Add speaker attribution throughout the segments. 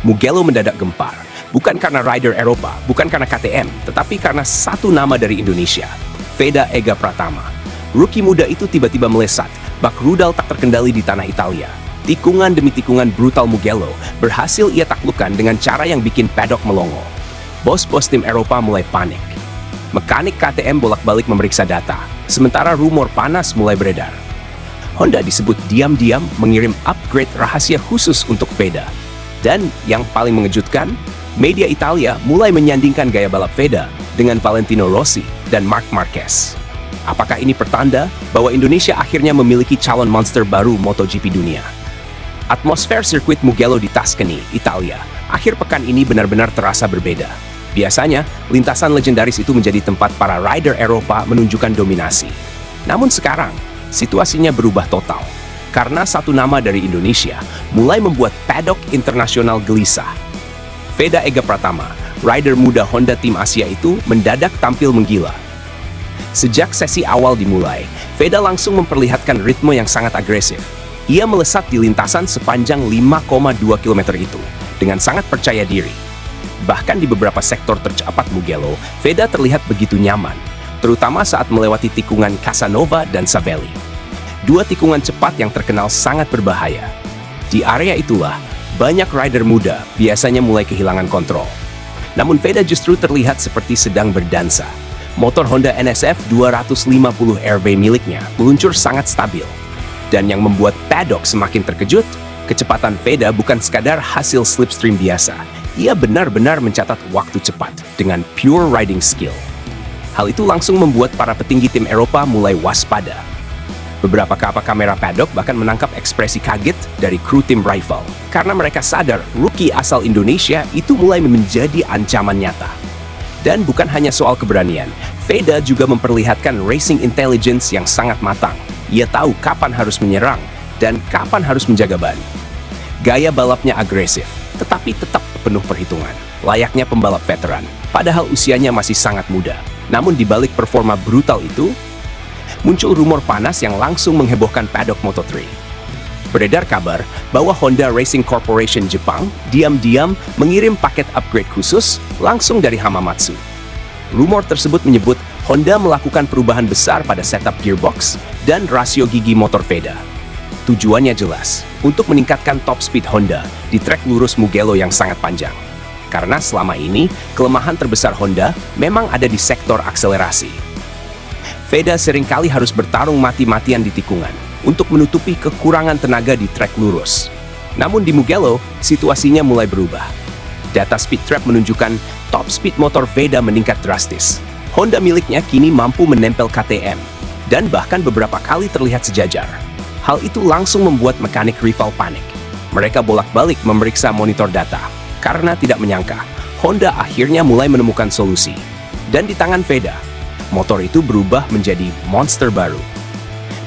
Speaker 1: Mugello mendadak gempar. Bukan karena rider Eropa, bukan karena KTM, tetapi karena satu nama dari Indonesia, Veda Ega Pratama. Rookie muda itu tiba-tiba melesat, bak rudal tak terkendali di tanah Italia. Tikungan demi tikungan brutal Mugello berhasil ia taklukkan dengan cara yang bikin paddock melongo. Bos-bos tim Eropa mulai panik. Mekanik KTM bolak-balik memeriksa data, sementara rumor panas mulai beredar. Honda disebut diam-diam mengirim upgrade rahasia khusus untuk Veda. Dan yang paling mengejutkan, media Italia mulai menyandingkan gaya balap Veda dengan Valentino Rossi dan Marc Marquez. Apakah ini pertanda bahwa Indonesia akhirnya memiliki calon monster baru MotoGP dunia? Atmosfer sirkuit Mugello di Tuscany, Italia, akhir pekan ini benar-benar terasa berbeda. Biasanya, lintasan legendaris itu menjadi tempat para rider Eropa menunjukkan dominasi. Namun sekarang, situasinya berubah total. Karena satu nama dari Indonesia mulai membuat paddock internasional gelisah. Veda Ega Pratama, rider muda Honda Tim Asia itu mendadak tampil menggila. Sejak sesi awal dimulai, Veda langsung memperlihatkan ritme yang sangat agresif. Ia melesat di lintasan sepanjang 5,2 km itu dengan sangat percaya diri. Bahkan di beberapa sektor tercepat Mugello, Veda terlihat begitu nyaman, terutama saat melewati tikungan Casanova dan Savelli. Dua tikungan cepat yang terkenal sangat berbahaya. Di area itulah, banyak rider muda biasanya mulai kehilangan kontrol. Namun Veda justru terlihat seperti sedang berdansa. Motor Honda NSF 250 RV miliknya meluncur sangat stabil. Dan yang membuat paddock semakin terkejut, kecepatan Veda bukan sekadar hasil slipstream biasa. Ia benar-benar mencatat waktu cepat dengan pure riding skill. Hal itu langsung membuat para petinggi tim Eropa mulai waspada. Beberapa kapal kamera paddock bahkan menangkap ekspresi kaget dari kru tim rival karena mereka sadar rookie asal Indonesia itu mulai menjadi ancaman nyata. Dan bukan hanya soal keberanian, Veda juga memperlihatkan racing intelligence yang sangat matang. Ia tahu kapan harus menyerang dan kapan harus menjaga ban. Gaya balapnya agresif, tetapi tetap penuh perhitungan, layaknya pembalap veteran, padahal usianya masih sangat muda. Namun di balik performa brutal itu, muncul rumor panas yang langsung menghebohkan paddock Moto3. Beredar kabar bahwa Honda Racing Corporation Jepang diam-diam mengirim paket upgrade khusus langsung dari Hamamatsu. Rumor tersebut menyebut Honda melakukan perubahan besar pada setup gearbox dan rasio gigi motor Veda. Tujuannya jelas, untuk meningkatkan top speed Honda di trek lurus Mugello yang sangat panjang. Karena selama ini, kelemahan terbesar Honda memang ada di sektor akselerasi. Veda seringkali harus bertarung mati-matian di tikungan untuk menutupi kekurangan tenaga di trek lurus. Namun di Mugello, situasinya mulai berubah. Data speed trap menunjukkan top speed motor Veda meningkat drastis. Honda miliknya kini mampu menempel KTM, dan bahkan beberapa kali terlihat sejajar. Hal itu langsung membuat mekanik rival panik. Mereka bolak-balik memeriksa monitor data, karena tidak menyangka Honda akhirnya mulai menemukan solusi. Dan di tangan Veda, motor itu berubah menjadi monster baru.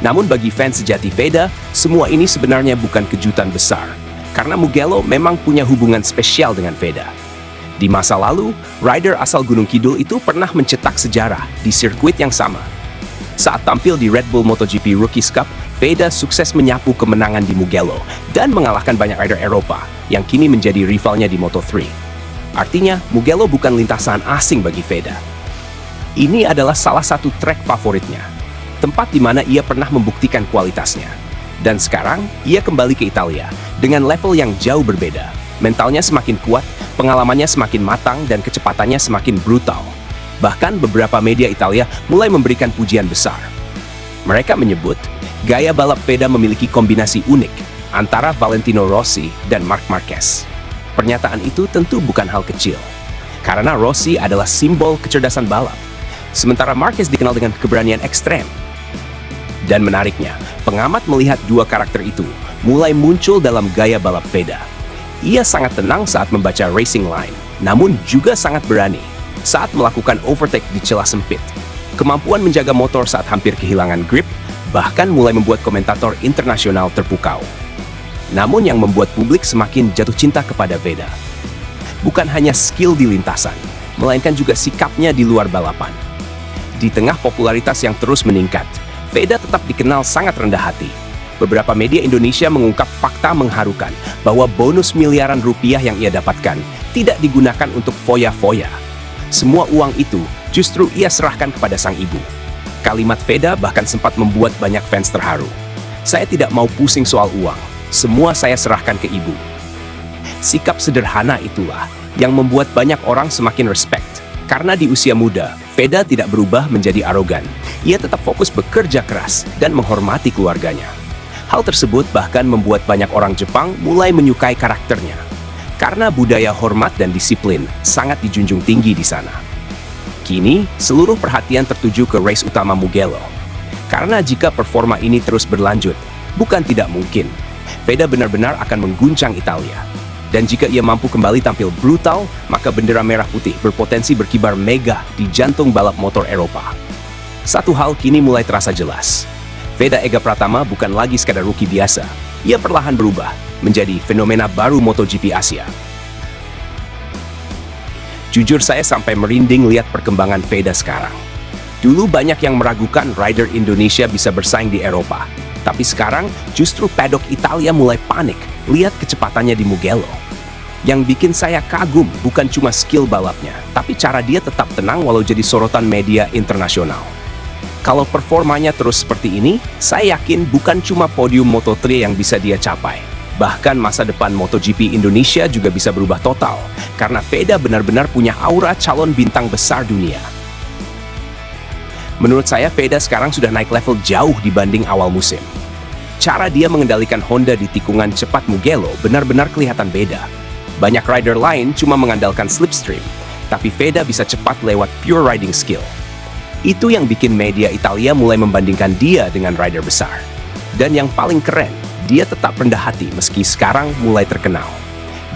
Speaker 1: Namun bagi fans sejati Veda, semua ini sebenarnya bukan kejutan besar, karena Mugello memang punya hubungan spesial dengan Veda. Di masa lalu, rider asal Gunung Kidul itu pernah mencetak sejarah di sirkuit yang sama. Saat tampil di Red Bull MotoGP Rookies Cup, Veda sukses menyapu kemenangan di Mugello dan mengalahkan banyak rider Eropa yang kini menjadi rivalnya di Moto3. Artinya, Mugello bukan lintasan asing bagi Veda. Ini adalah salah satu trek favoritnya, tempat di mana ia pernah membuktikan kualitasnya. Dan sekarang, ia kembali ke Italia dengan level yang jauh berbeda. Mentalnya semakin kuat, pengalamannya semakin matang, dan kecepatannya semakin brutal. Bahkan beberapa media Italia mulai memberikan pujian besar. Mereka menyebut, gaya balap Veda memiliki kombinasi unik antara Valentino Rossi dan Marc Marquez. Pernyataan itu tentu bukan hal kecil, karena Rossi adalah simbol kecerdasan balap, sementara Marquez dikenal dengan keberanian ekstrem. Dan menariknya, pengamat melihat dua karakter itu mulai muncul dalam gaya balap Veda. Ia sangat tenang saat membaca racing line, namun juga sangat berani saat melakukan overtake di celah sempit. Kemampuan menjaga motor saat hampir kehilangan grip bahkan mulai membuat komentator internasional terpukau. Namun yang membuat publik semakin jatuh cinta kepada Veda bukan hanya skill di lintasan, melainkan juga sikapnya di luar balapan. Di tengah popularitas yang terus meningkat, Veda tetap dikenal sangat rendah hati. Beberapa media Indonesia mengungkap fakta mengharukan bahwa bonus miliaran rupiah yang ia dapatkan tidak digunakan untuk foya-foya. Semua uang itu justru ia serahkan kepada sang ibu. Kalimat Veda bahkan sempat membuat banyak fans terharu. Saya tidak mau pusing soal uang, semua saya serahkan ke ibu. Sikap sederhana itulah yang membuat banyak orang semakin respect. Karena di usia muda, Veda tidak berubah menjadi arogan. Ia tetap fokus bekerja keras dan menghormati keluarganya. Hal tersebut bahkan membuat banyak orang Jepang mulai menyukai karakternya. Karena budaya hormat dan disiplin sangat dijunjung tinggi di sana. Kini, seluruh perhatian tertuju ke race utama Mugello. Karena jika performa ini terus berlanjut, bukan tidak mungkin, Veda benar-benar akan mengguncang Italia. Dan jika ia mampu kembali tampil brutal, maka bendera merah putih berpotensi berkibar megah di jantung balap motor Eropa. Satu hal kini mulai terasa jelas. Veda Ega Pratama bukan lagi sekadar rookie biasa. Ia perlahan berubah menjadi fenomena baru MotoGP Asia. Jujur saya sampai merinding lihat perkembangan Veda sekarang. Dulu banyak yang meragukan rider Indonesia bisa bersaing di Eropa. Tapi sekarang justru paddock Italia mulai panik lihat kecepatannya di Mugello. Yang bikin saya kagum bukan cuma skill balapnya, tapi cara dia tetap tenang walau jadi sorotan media internasional. Kalau performanya terus seperti ini, saya yakin bukan cuma podium Moto3 yang bisa dia capai. Bahkan masa depan MotoGP Indonesia juga bisa berubah total, karena Veda benar-benar punya aura calon bintang besar dunia. Menurut saya, Veda sekarang sudah naik level jauh dibanding awal musim. Cara dia mengendalikan Honda di tikungan cepat Mugello benar-benar kelihatan beda. Banyak rider lain cuma mengandalkan slipstream, tapi Veda bisa cepat lewat pure riding skill. Itu yang bikin media Italia mulai membandingkan dia dengan rider besar. Dan yang paling keren, dia tetap rendah hati meski sekarang mulai terkenal.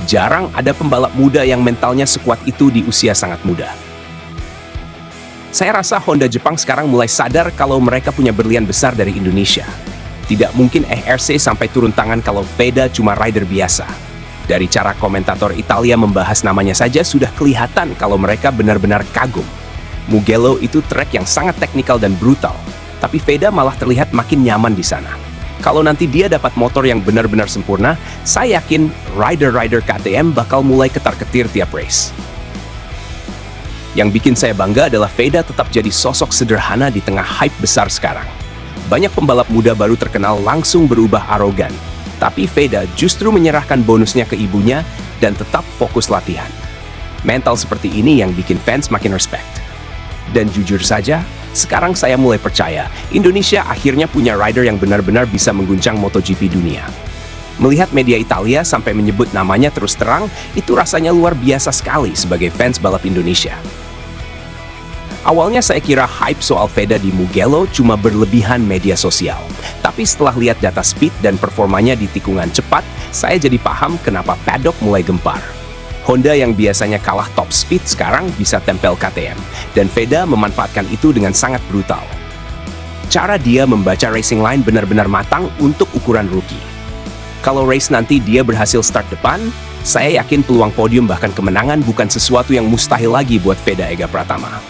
Speaker 1: Jarang ada pembalap muda yang mentalnya sekuat itu di usia sangat muda. Saya rasa Honda Jepang sekarang mulai sadar kalau mereka punya berlian besar dari Indonesia. Tidak mungkin ERC sampai turun tangan kalau Veda cuma rider biasa. Dari cara komentator Italia membahas namanya saja sudah kelihatan kalau mereka benar-benar kagum. Mugello itu trek yang sangat teknikal dan brutal, tapi Veda malah terlihat makin nyaman di sana. Kalau nanti dia dapat motor yang benar-benar sempurna, saya yakin rider-rider KTM bakal mulai ketar-ketir tiap race. Yang bikin saya bangga adalah Veda tetap jadi sosok sederhana di tengah hype besar sekarang. Banyak pembalap muda baru terkenal langsung berubah arogan, tapi Veda justru menyerahkan bonusnya ke ibunya dan tetap fokus latihan. Mental seperti ini yang bikin fans makin respect. Dan jujur saja, sekarang saya mulai percaya Indonesia akhirnya punya rider yang benar-benar bisa mengguncang MotoGP dunia. Melihat media Italia sampai menyebut namanya terus terang, itu rasanya luar biasa sekali sebagai fans balap Indonesia. Awalnya saya kira hype soal Veda di Mugello cuma berlebihan media sosial. Tapi setelah lihat data speed dan performanya di tikungan cepat, saya jadi paham kenapa paddock mulai gempar. Honda yang biasanya kalah top speed sekarang bisa tempel KTM, dan Veda memanfaatkan itu dengan sangat brutal. Cara dia membaca racing line benar-benar matang untuk ukuran rookie. Kalau race nanti dia berhasil start depan, saya yakin peluang podium bahkan kemenangan bukan sesuatu yang mustahil lagi buat Veda Ega Pratama.